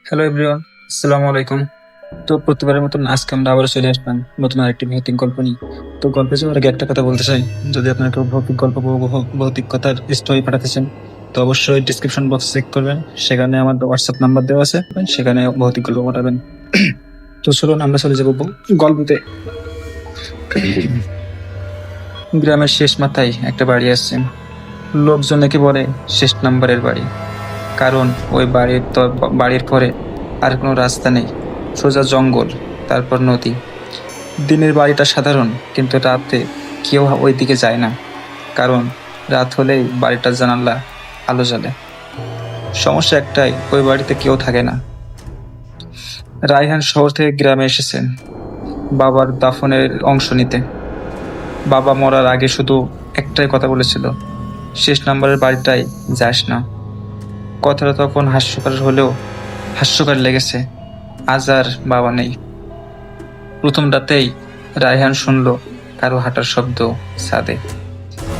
Hello everyone, আসসালামু আলাইকুম। তো প্রতিবারের মতন আজকে আমরা আবারও চলে আসলাম নতুন আরেকটি ভৌতিক গল্প নিয়ে। তো গল্পে যাওয়ার আগে একটা কথা বলতে চাই, যদি আপনার কেউ ভৌতিক গল্প বা ভৌতিক কথার স্টোরি পাঠাতে চান তো অবশ্যই ডিসক্রিপশন বক্স চেক করবেন, সেখানে আমার হোয়াটসঅ্যাপ নাম্বার দেওয়া আছে, সেখানে ভৌতিক গল্প পাঠাবেন। তো চলুন আমরা চলে যাবো গল্পতে। গ্রামের শেষ মাথায় একটা বাড়ি আছে, লোকজন নাকি বলে শেষ নাম্বারের বাড়ি, কারণ ওই বাড়ির পরে আর কোনো রাস্তা নেই, সোজা জঙ্গল, তারপর নদী। দিনের বাড়িটা সাধারণ, কিন্তু রাতে কেউ ওই দিকে যায় না, কারণ রাত হলেই বাড়িটার জানালা আলো জ্বলে। সমস্যা একটাই, ওই বাড়িতে কেউ থাকে না। রায়হান শহর থেকে গ্রামে এসেছেন বাবার দাফনের অংশ নিতে। বাবা মরার আগে শুধু একটাই কথা বলেছিল, শেষ নাম্বারের বাড়িটাই যাস না। কথাটা তখন হাস্যকর হলেও হাস্যকর লেগেছে। আজ আর বাবা নেই। প্রথম রাতেই রায়হান শুনল কারো হাঁটার শব্দ ছাদে।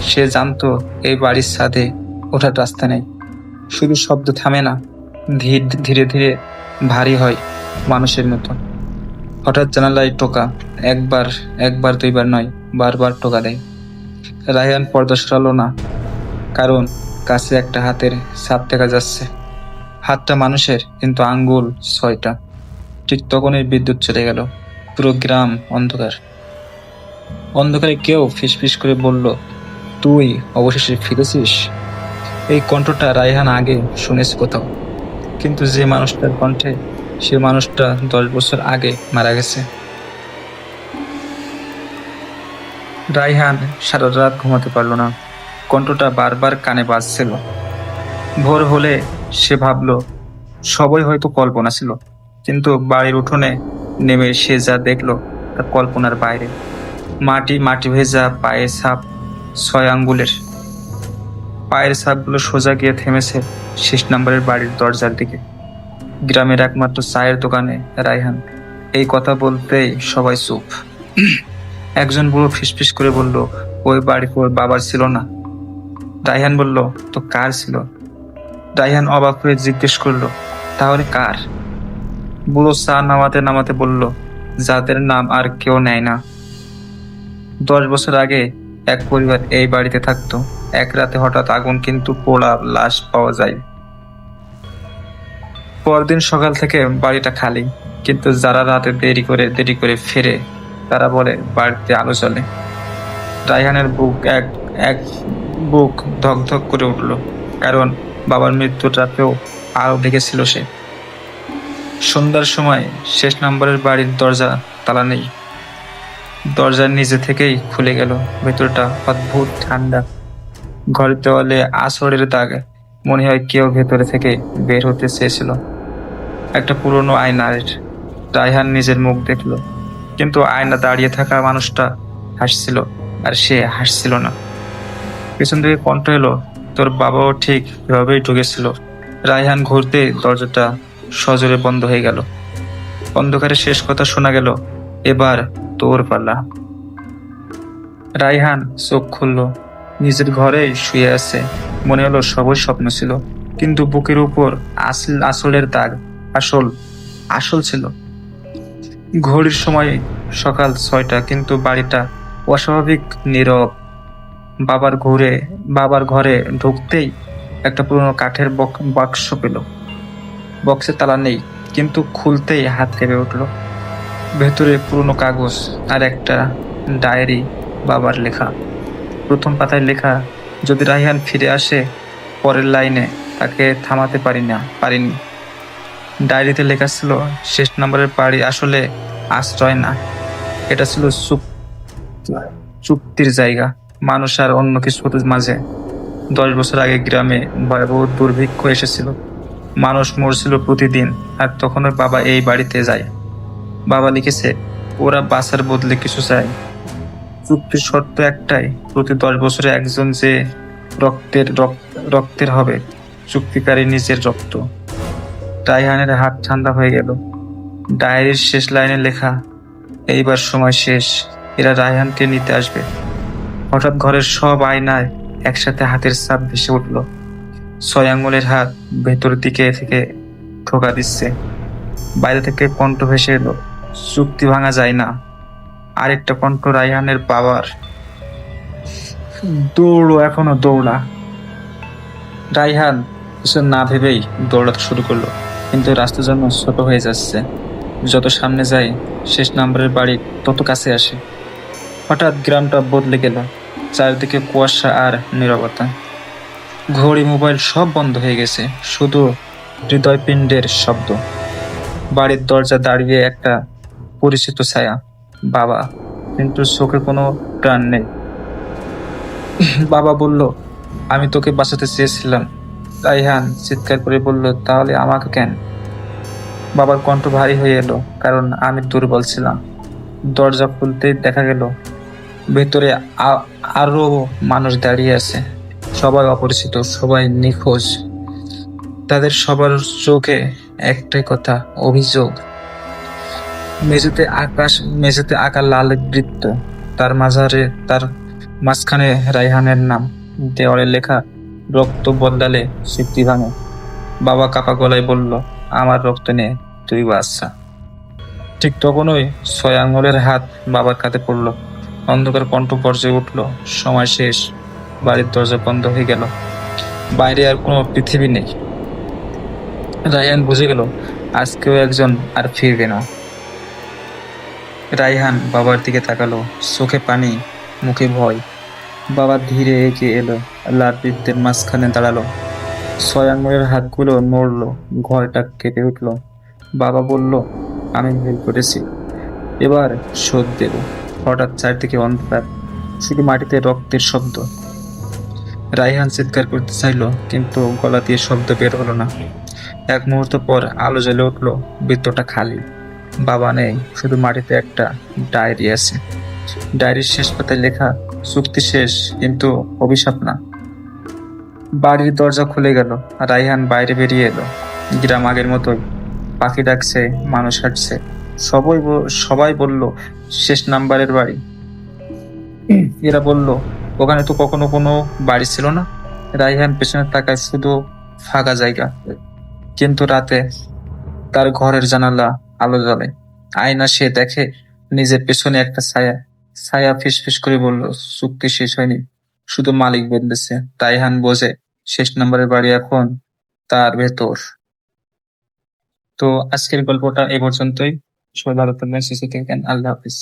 সে জানতো এই বাড়ির ছাদে ওঠার রাস্তা নেই। শুধু শব্দ থামে না, ধীরে ধীরে ভারী হয়, মানুষের মতো। হঠাৎ জানালায় টোকা, একবার, একবার দুইবার নয়, বারবার টোকা দেয়। রায়হান পর্দা সরালো না, কারণ কাছে একটা হাতের ছাপ দেখা যাচ্ছে। হাতটা মানুষের, কিন্তু আঙ্গুল 6টা। ঠিক তখনই বিদ্যুৎ চলে গেল। পুরো গ্রাম অন্ধকার। অন্ধকারে কেউ ফিসফিস করে বলল, তুই অবশেষে ফিরেছিস। এই কণ্ঠটা রায়হান আগে শুনেছে কোথাও, কিন্তু যে মানুষটার কণ্ঠে, সে মানুষটা 10 বছর আগে মারা গেছে। রায়হান সারা রাত ঘুমাতে পারল না। কণ্ঠটা বারবার কানে বাজছিল। ভোর হলে সে ভাবল সবই হয়তো কল্পনা ছিল, কিন্তু বাড়ির উঠোনে নেমে সে যা দেখলো তা কল্পনার বাইরে। মাটি মাটি ভেজা পায়ের ছাপ, 6 আঙ্গুলের। পায়ের ছাপগুলো সোজা গিয়ে থেমেছে শেষ নাম্বারের বাড়ির দরজার দিকে। গ্রামের একমাত্র চায়ের দোকানে রায়হান। এই কথা বলতেই সবাই চুপ। একজন বুড়ো ফিসফিস করে বলল, ওই বাড়ি ওর বাবার ছিল না। রায়হান বলল, তো কার ছিল? রায়হান অবাক হয়ে জিজ্ঞেস করলো, তাহলে কার? বুড়ো চা নামাতে নামাতে বলল, যাদের নাম আর কেউ নেয় না। 10 বছর আগে এক পরিবার এই বাড়িতে থাকতো। এক রাতে হঠাৎ আগুন, কিন্তু পোড়া লাশ পাওয়া যায়। পরদিন সকাল থেকে বাড়িটা খালি, কিন্তু যারা রাতে দেরি করে ফেরে তারা বলে বাড়িতে আলো জ্বলে। রায়হানের বুক এক এক বুক ধক ধক করে উঠল, কারণ বাবার মৃত্যুর রাতেও আলো দেখেছিল সে। সন্ধ্যার সময় শেষ নাম্বারের বাড়ির দরজা তালা নেই। দরজা নিজে থেকেই খুলে গেল। ভেতরটা অদ্ভুত ঠান্ডা। ঘরের দেওয়ালে আঁচড়ের দাগ, মনে হয় কেউ ভেতরে থেকে বের হতে চেয়েছিল। একটা পুরনো আয়নার রায়হান নিজের মুখ দেখলো, কিন্তু আয়না দাঁড়িয়ে থাকা মানুষটা হাসছিল, আর সে হাসছিল না। পেছন থেকে কণ্ঠ এলো, তোর বাবাও ঠিক এভাবেই ঢুকেছিল। রায়হান ঘুরতে দরজাটা সজোরে বন্ধ হয়ে গেল। অন্ধকারে শেষ কথা শোনা গেল, এবার তোর পালা। রায়হান চোখ খুলল। নিজের ঘরেই শুয়ে আছে। মনে হলো সবই স্বপ্ন ছিল, কিন্তু বুকের উপর আসলের দাগ আসল আসল ছিল। ঘড়ির সময় সকাল 6টা, কিন্তু বাড়িটা অস্বাভাবিক নীরব। বাবার ঘুরে বাবার ঘরে ঢুকতেই একটা পুরনো কাঠের বাক্স পেল। বক্সে তালা নেই, কিন্তু খুলতেই হাত কেঁপে উঠল। ভেতরে পুরনো কাগজ আর একটা ডায়েরি, বাবার লেখা। প্রথম পাতায় লেখা, যদি রায়হান ফিরে আসে। পরের লাইনে, তাকে থামাতে পারিনি। ডায়েরিতে লেখা ছিল, শেষ নম্বরের বাড়ি আসলে আশ্রয় না, এটা ছিল চুক্তির জায়গা, মানুষ আর অন্য কিছুর মাঝে। 10 বছর আগে গ্রামে ভয়াবহ দুর্ভিক্ষ এসেছিল। মানুষ মরছিল প্রতিদিন, আর তখনই বাবা এই বাড়িতে যায়। বাবা লিখেছে, ওরা বাঁচার বদলে কিছু চায়। চুক্তির শর্ত একটাই, প্রতি 10 বছরে একজন যে রক্তের হবে, চুক্তিকারী নিজের রক্ত। রায়হানের হাত ঠান্ডা হয়ে গেল। ডায়েরির শেষ লাইনে লেখা, এইবার সময় শেষ, এরা রায়হানকে নিতে আসবে। হঠাৎ ঘরের সব আয়নায় একসাথে হাতের ছাপ ভেসে উঠল। 6 আঙ্গুলের হাত ভেতর দিকে থেকে ঠোকা দিচ্ছে। বাইরে থেকে কণ্ঠ ভেসে এলো, চুক্তি ভাঙা যায় না। আরেকটা কণ্ঠ রায়হানের বাবার, দৌড়ো, এখনো দৌড়া। রায়হান কিছু না ভেবেই দৌড়াতে শুরু করলো, কিন্তু রাস্তা যেন ছোট হয়ে যাচ্ছে। যত সামনে যায়, শেষ নাম্বারের বাড়ি তত কাছে আসে। হঠাৎ গ্রামটা বদলে গেল, চারিদিকে কুয়াশা আর নীরবতা। ঘড়ি, মোবাইল সব বন্ধ হয়ে গেছে, শুধু হৃদয়পিণ্ডের শব্দ। বাড়ির দরজা দাঁড়িয়ে একটা পরিচিত ছায়া, বাবা, কিন্তু চোখে কোনো প্রাণ নেই। বাবা বলল, আমি তোকে বাঁচাতে চেয়েছিলাম। রাইহান চিৎকার করে বলল, তাহলে আমাকে কেন? বাবার কণ্ঠ ভারী হয়ে এলো, কারণ আমি দুর্বল ছিলাম। দরজা খুলতেই দেখা গেল ভেতরে আরো মানুষ দাঁড়িয়ে আছে, সবাই অপরিচিত, সবাই নিখোঁজ। তাদের সবার চোখে একটাই কথা, অভিযোগ। মেঝেতে আঁকা লাল বৃত্ত, তার মাঝারে, তার মাঝখানে রায়হানের নাম, দেওয়ালে লেখা, রক্ত বদলালে স্মৃতি ভাঙে। বাবা কাপা গলায় বলল, আমার রক্ত নিয়ে তুই বাচ্চা। ঠিক তখনই 6 আঙুলের হাত বাবার কাঁধে পড়ল। অন্ধকার কণ্ঠ গর্জে উঠল, সময় শেষ। বাড়ির দরজা বন্ধ হয়ে গেল, বাইরে আর কোনো পৃথিবী নেই। রায়হান বুঝে গেল, আজকেও একজন আর ফিরবে না। রায়হান বাবার দিকে তাকালো, চোখে পানি, মুখে ভয়। বাবা ধীরে এগিয়ে এলো, লাল বৃত্তের মাঝখানে দাঁড়ালো। 6 আঙুলের হাতগুলো নড়লো, ঘরটা কেঁপে উঠলো। বাবা বলল, আমি ভুল করেছি, এবার শোধ দেব। হঠাৎ চারদিকে অন্ধকার, শুধু মাটিতে রক্তের শব্দ। রায়হান চিৎকার করতে চাইলো, কিন্তু গলা দিয়ে শব্দ বের হলো না। এক মুহূর্ত পর আলো জ্বলে উঠলো, বৃত্তটা খালি। বাবা নেই, শুধু মাটিতে একটা ডায়েরি আছে। ডায়েরির শেষ পাতায় লেখা, চুক্তি শেষ, কিন্তু অভিশাপ না। বাড়ির দরজা খুলে গেল, রায়হান বাইরে বেরিয়ে এলো। গ্রাম আগের মতোই, পাখি ডাকছে, মানুষ হাঁটছে। সবাই বলল, শেষ নাম্বারের বাড়ি। এরা বলল, ওখানে তো কখনো কোনো বাড়ি ছিল না। রায়হান পেছনে তাকায়, শুধু ফাঁকা জায়গা। কিন্তু রাতে তার ঘরের জানালা আলো জ্বলে। আয়না সে দেখে নিজের পেছনে একটা ছায়া। ছায়া ফিসফিস করে বলল, চুক্তি শেষ হয়নি, শুধু মালিক বদলেছে। রায়হান বোঝে, শেষ নাম্বারের বাড়ি এখন তার ভেতর। তো আজকের গল্পটা এই পর্যন্তই। সবাই ভালো থাকবেন, সুস্থ থাকবেন, আল্লাহ হাফিজ।